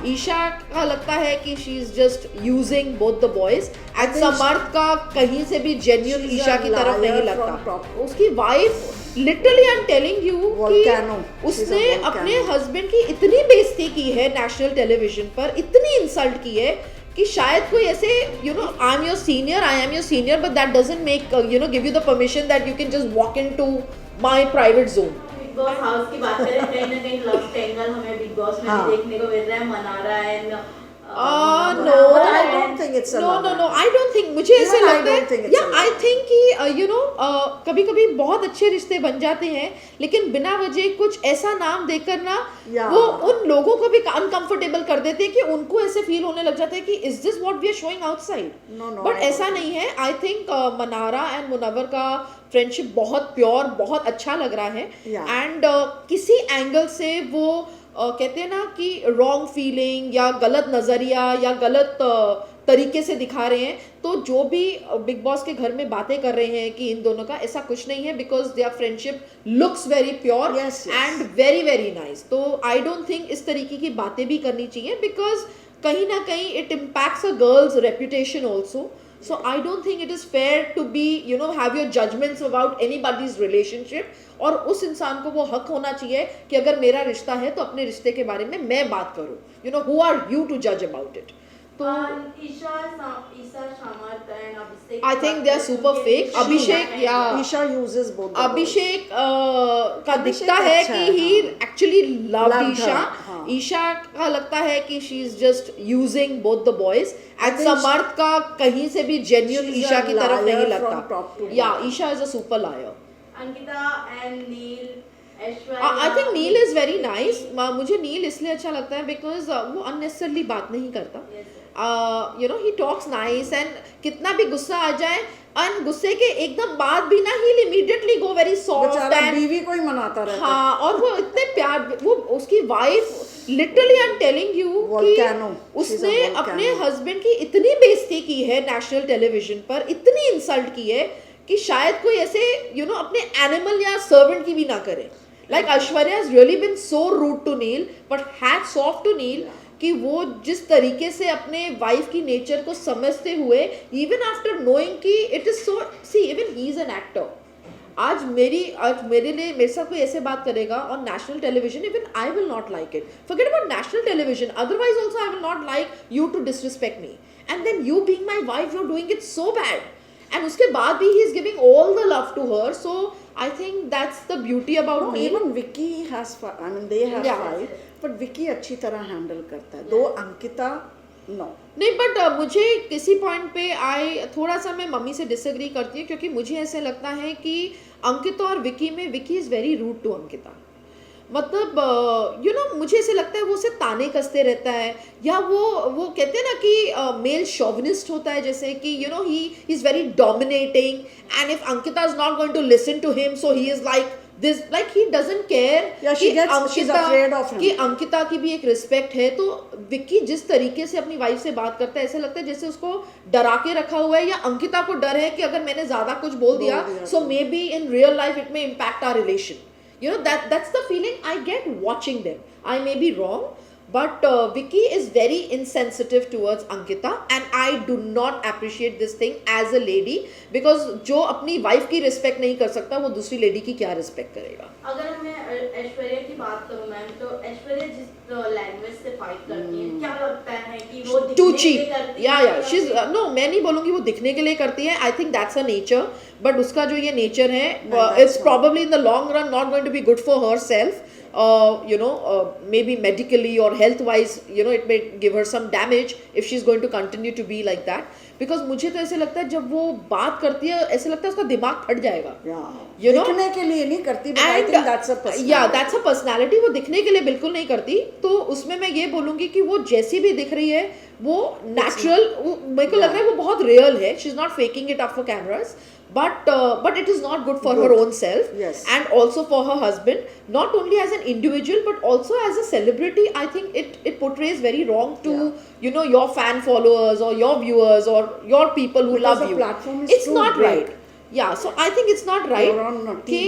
ईशा का लगता है कि she is just using both the boys and Samarth का कहीं से भी जेन्युइन ईशा की तरफ नहीं लगता। उसकी wife literally I am telling you कि उसने अपने हस्बैंड की इतनी बेइज्जती की है नेशनल टेलीविजन पर, इतनी इंसल्ट की है कि शायद कोई ऐसे you know I am your senior but that doesn't make you know give you the permission that you can just walk into my private zone. Big Boss house की बात करें, कहीं ना कहीं लव ट्रायंगल हमें बिग बॉस में भी देखने को मिल रहा है। Mannara and no, I don't think it's a no. I don't think, मुझे ऐसे लगता है या I think कि you know कभी-कभी बहुत अच्छे रिश्ते बन जाते हैं, लेकिन बिना वजह कुछ ऐसा नाम देकर ना वो उन लोगों को भी अनकंफर्टेबल कर देते हैं कि उनको ऐसे फील होने लग जाता है कि is this what we are showing outside. But ऐसा नहीं है। I think Mannara and Munawar का फ्रेंडशिप बहुत प्योर, बहुत अच्छा लग रहा है एंड किसी एंगल से वो कहते हैं ना कि रॉन्ग फीलिंग या गलत नज़रिया या गलत तरीके से दिखा रहे हैं, तो जो भी बिग बॉस के घर में बातें कर रहे हैं कि इन दोनों का, ऐसा कुछ नहीं है because their friendship looks very pure and very very nice. तो आई डोंट थिंक इस तरीके की बातें भी करनी चाहिए बिकॉज कहीं ना कहीं it impacts a girls reputation also. So I don't think it is fair to be, you know, have your judgments about anybody's relationship. और उस इंसान को वो हक होना चाहिए कि अगर मेरा रिश्ता है तो अपने रिश्ते के बारे में मैं बात करूं। You know, who are you to judge about it? तो ईशा सामर्थ and Abhishek, I think they are super fake. अभिषेक या ईशा uses both. अभिषेक का दिखता है कि he actually loved Isha. Isha का लगता है कि she is just using both the boys and समर्थ का कहीं से भी genuine ईशा की तरफ नहीं लगता। या Isha is a super liar. Ankita and Neel, I think Neel is very nice. मुझे नील इसलिए अच्छा लगता है because वो unnecessarily बात नहीं करता। You know, he talks nice and कितना भी गुस्सा आ जाए और गुस्से के एकदम बाद भी ना he'll immediately go very soft and बीवी को ही मनाता रहता है। हाँ, और वो इतने प्यार, वो उसकी wife literally I am telling you कि उसने अपने हस्बैंड की इतनी बेइज्जती की है नेशनल टेलीविजन पर, इतनी इंसल्ट की है कि शायद कोई ऐसे यू नो अपने एनिमल या सर्वेंट की भी ना करे। Like Aishwarya has really been so rude to Neil, but hats off to Neil कि वो जिस तरीके से अपने वाइफ की नेचर को समझते हुए, इवन आफ्टर नोइंग कि it is so, see even he is an actor. आज मेरे लिए मेरे साथ कोई ऐसे बात करेगा on national television, even I will not like it. Forget about national television, otherwise also I will not like you to disrespect me and then you being my wife you are doing it so bad and उसके बाद भी he is giving all the love to her. So I think that's the beauty about me. Even Vicky has, I mean, they have fight, but Vicky अच्छी तरह handle करता है। दो Ankita no. नहीं, but मुझे किसी पॉइंट पे थोड़ा सा मैं मम्मी से डिसएग्री करती हूँ क्योंकि मुझे ऐसे लगता है कि अंकिता और विकी में Vicky is very rude to Ankita. मतलब यू नो मुझे ऐसे लगता है वो उसे ताने कसते रहता है, या वो कहते हैं ना कि मेल शोविनिस्ट होता है, जैसे कि you know he is very dominating and if Ankita is not going to listen to him so he is like this, like he doesn't care कि अंकिता की भी एक रिस्पेक्ट है। तो विक्की जिस तरीके से अपनी वाइफ से बात करता है, ऐसे लगता है जैसे उसको डरा के रखा हुआ है, या अंकिता को डर है कि अगर मैंने ज्यादा कुछ बोल दिया so maybe in real life it may impact our relation. You know, that's the feeling I get watching them. I may be wrong, but Vicky is very insensitive towards Ankita and I do not appreciate this thing as a lady because जो अपनी wife की respect नहीं कर सकता वो दूसरी lady की क्या respect करेगा। अगर मैं ऐश्वर्या की बात करूं मैम, तो ऐश्वर्या जिस लैंग्वेज से फाइट करती है, क्या लगता है कि वो दिखने के लिए करती है? या she's no, मैं नहीं बोलूँगी वो दिखने के लिए करती है। I think that's her nature, but उसका जो ये nature है it's probably in the long run not going to be good for herself. You know, maybe medically or health wise, you know, it may give her some damage if she's going to continue to be like that. Because मुझे तो ऐसे लगता है जब वो बात करती है ऐसे लगता है उसका दिमाग फट जाएगा। You know? दिखने के लिए नहीं करती, but I think that's a personality. Yeah, that's a personality. वो दिखने के लिए बिल्कुल नहीं करती। तो उसमें मैं ये बोलूँगी कि वो जैसी भी दिख रही है वो नेचुरल, मेरे को लग रहा है वो बहुत रियल है। She's not faking it up for cameras. But it is not good for her own self, and also for her husband, not only as an individual but also as a celebrity. I think it portrays very wrong to you know your fan followers or your viewers or your people who love you. It's not right. Yeah, so I think it's not right कि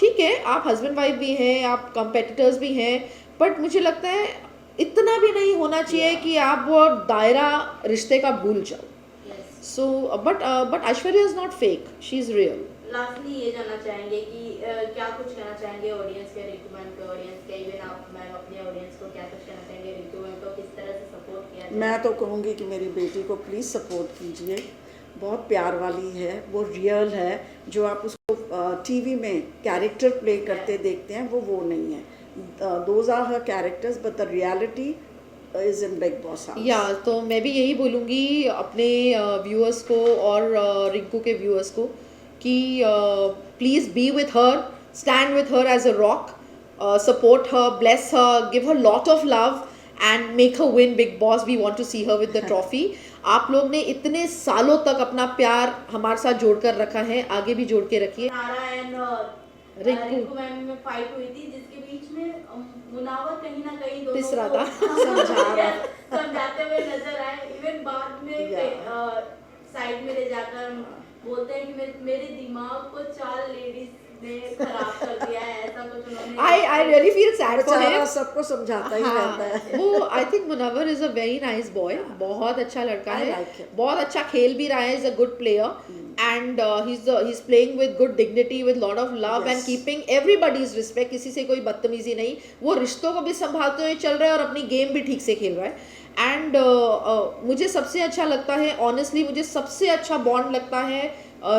ठीक है आप husband wife भी हैं, आप competitors भी हैं, but मुझे लगता है इतना भी नहीं होना चाहिए कि आप वो दायरा रिश्ते का भूल जाओ. Yes. So but Aishwarya is not fake, she is real. Lastly ये जानना चाहेंगे कि क्या कुछ कहना चाहेंगे ऑडियंस के, रिंकू मैम के ऑडियंस के, इवन आप मैम अपने ऑडियंस को क्या कुछ कहना चाहेंगे, रिंकू मैम को किस तरह से सपोर्ट किया जाए? मैं तो कहूँगी कि मेरी बेटी को प्लीज़ सपोर्ट कीजिए, बहुत प्यार वाली है, वो रियल है. जो आप उसको टीवी में कैरेक्टर प्ले करते देखते हैं वो नहीं है. Those are her characters but the reality is in Bigg Boss house. या तो मैं भी यही बोलूँगी अपने व्यूअर्स को और रिंकू के व्यूअर्स को कि please be with her, stand with her as a rock, support her, bless her, give her lot of love and make her win Bigg Boss. We want to see her with the trophy. आप लोग ने इतने सालों तक अपना प्यार हमारे साथ जोड़ कर रखा है, आगे भी जोड़ के रखिए. नारा एंड रिंकू मैम में फाइट हुई थी जिसके बीच में मुनावर कहीं ना कहीं दोनों पिस रहा था. समझाते हुए नजर आए. इवन बाद में साइड में ले जाकर बोलते हैं कि मेरे दिमाग को 4 लेडीज ने खराब कर दिया है, ऐसा कुछ उन्होंने. I really feel sad for बेचारा him. सबको समझाता ही रहता है. वो I think Munawar is a very nice boy, बहुत अच्छा लड़का I है, like him. बहुत अच्छा खेल भी रहा है, is a good player and he is playing with good dignity, with lot of love and Yes. Keeping everybody's respect. किसी से कोई बदतमीजी नहीं, वो रिश्तों को भी संभालते हुए चल रहा है और अपनी गेम भी ठीक से खेल रहा है. एंड मुझे सबसे अच्छा लगता है, ऑनेस्टली मुझे सबसे अच्छा बॉन्ड लगता है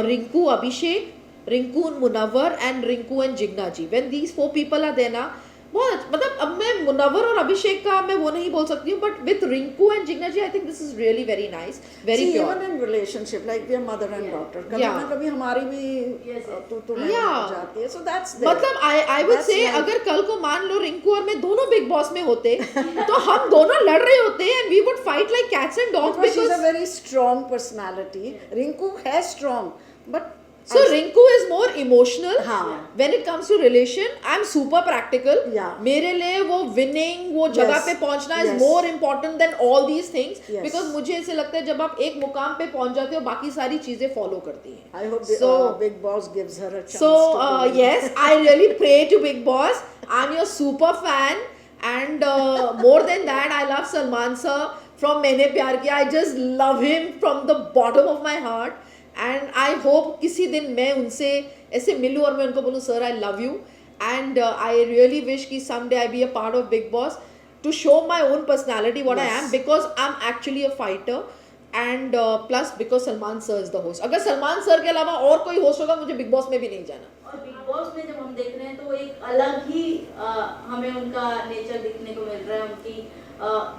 Rinku Abhishek, Rinku Munawar and Rinku and Jigna ji. When these 4 people are there ना, बहुत मतलब अब मैं मुनव्वर और अभिषेक का मैं वो नहीं बोल सकती हूँ, but with Rinku and Jigna ji I think this is really very nice, very pure. Even in relationship like we are mother and daughter, कभी Yeah. ना कभी हमारी भी Yes, yes. तो Yeah. हो जाती है. सो दैट्स मतलब आई वुड That's से right. अगर कल को मान लो रिंकू और मैं दोनों बिग बॉस में होते तो हम दोनों लड़ रहे होते and we would fight like cats and dogs because she's a because very strong personality. Rinku है strong, but so Rinku is more emotional. हाँ. When it comes to relation, I'm super practical. Yeah. मेरे लिए वो winning, वो जगह Yes. पे पहुंचना is Yes. more important than all these things. Yes. Because मुझे ऐसे लगता है जब आप एक मुकाम पे पहुंच जाते हो बाकी सारी चीजें फॉलो करती हैं. I hope the, So- Big Boss gives her a chance. So to win. yes, I really pray to Big Boss. I'm your super fan, and more than that, I love Salman sir from मैंने प्यार किया. I just love him from the bottom of my heart, and I hope किसी दिन मैं उनसे ऐसे मिलूं और मैं उनको बोलूं sir I love you, and I really wish कि someday I be a part of Big Boss to show my own personality what I Yes. am, because I'm actually a fighter. And plus because Salman sir is the host. अगर Salman sir के अलावा और कोई host होगा मुझे big boss में भी नहीं जाना. और बिग बॉस में जब हम देख रहे हैं तो एक अलग ही हमें उनका नेचर दिखने को मिल रहा है, उनकी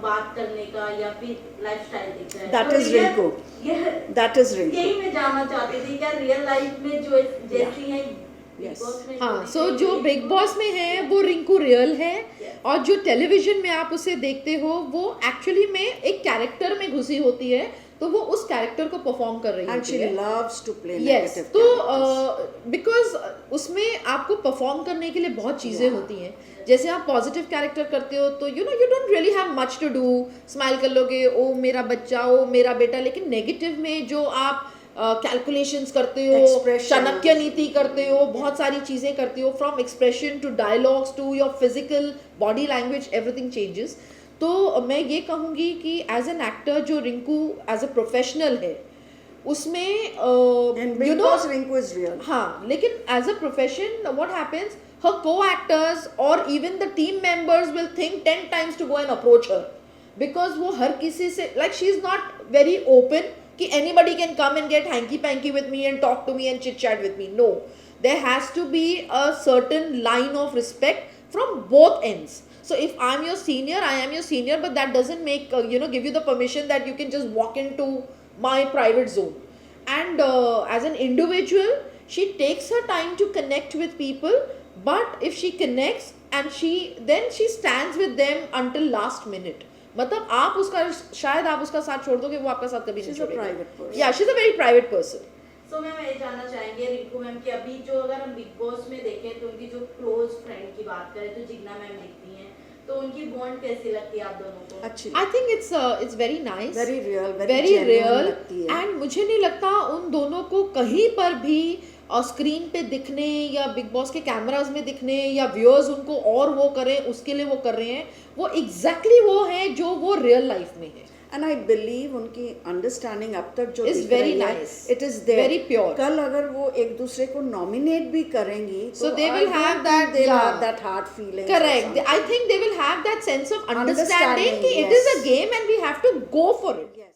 बात करने का या फिर लाइफस्टाइल दिख रहा है. That तो is ये- Rinku. ये- That is Rinku. यही मैं जानना चाहती थी, क्या रियल लाइफ में जो जैसी है बिग Yes. बॉस में हाँ, जो सो दिख जो रही है, बिग बॉस में है वो रिंकू रियल है, Yes. और जो टेलीविजन में आप उसे देखते हो वो एक्चुअली में एक कैरेक्टर में घुसी होती है, तो वो उस कैरेक्टर को परफॉर्म कर रही And होती she है. loves to play yes, negative तो characters. बिकॉज उसमें आपको परफॉर्म करने के लिए बहुत चीज़ें होती हैं. जैसे आप पॉजिटिव कैरेक्टर करते हो तो you don't really have much to do, smile कर लोगे, ओ मेरा बच्चा, ओ मेरा बेटा. लेकिन नेगेटिव में जो आप कैलकुलेशंस करते हो, Expressions. चाणक्य नीति करते हो, बहुत सारी चीज़ें करते हो, from expression to dialogues to your physical body language, everything changes. तो मैं ये कहूँगी कि एज एन एक्टर जो रिंकू एज अ प्रोफेशनल है उसमें And Big Boss Rinku is real. हाँ, लेकिन as a profession what happens, her co-actors or even the team members will think 10 times to go and approach her, because वो हर किसी से like she is not very open कि anybody can come and get hanky panky with me and talk to me and chit chat with me. No, there has to be a certain line of respect from both ends. So if I'm your senior, I am your senior, but that doesn't make give you the permission that you can just walk into my private zone. And as an individual, she takes her time to connect with people, but if she connects and then she stands with them until last minute. मतलब आप उसका शायद आप उसका साथ छोड़ दोगे, वो आपका साथ कभी नहीं She's a छोड़ेगा. private person. Yeah, she's a very private person. So ma'am ये जानना चाहेंगे रिंकू मैम कि अभी जो अगर हम बिग बॉस में देखें तो उनकी जो क्लोज फ्रेंड की बात करें तो जिग्ना मैम दिखती हैं, तो उनकी बॉन्ड कैसी लगती है आप दोनों को? अच्छी. I think it's very nice. Very real, very very genuine real लगती है. and मुझे नहीं लगता उन दोनों को कहीं पर भी स्क्रीन पे दिखने या बिग बॉस के कैमरास में दिखने या व्यूअर्स उनको और वो करें उसके लिए वो कर रहे हैं, वो एग्जैक्टली वो है जो वो रियल लाइफ में है. एंड आई बिलीव उनकी अंडरस्टैंडिंग अब तक जो Is दिख very रही है, nice. it is there. Very pure. कल अगर वो एक दूसरे को नॉमिनेट भी करेंगी So तो they will I don't have think that, they'll yeah. have that hard feeling. Correct. I think they will have that sense of understanding Understanding, कि it is a yes. game and we have to go for it. Yeah.